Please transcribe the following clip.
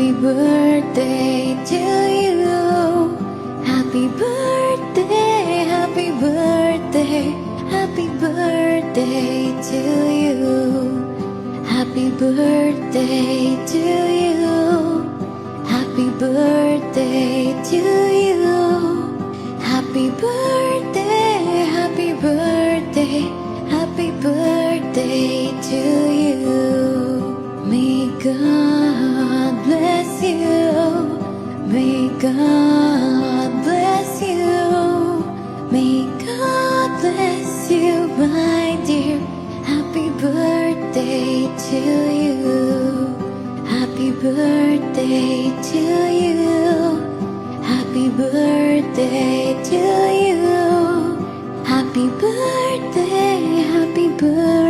Happy birthday to you. Happy birthday, happy birthday, happy birthday to you. Happy birthday to you. Happy birthday to you. Happy birthday, happy birthday, happy birthday to you. May God bless you. May God bless you. May God bless you, my dear. Happy birthday to you. Happy birthday to you. Happy birthday to you. Happy birthday, happy birthday.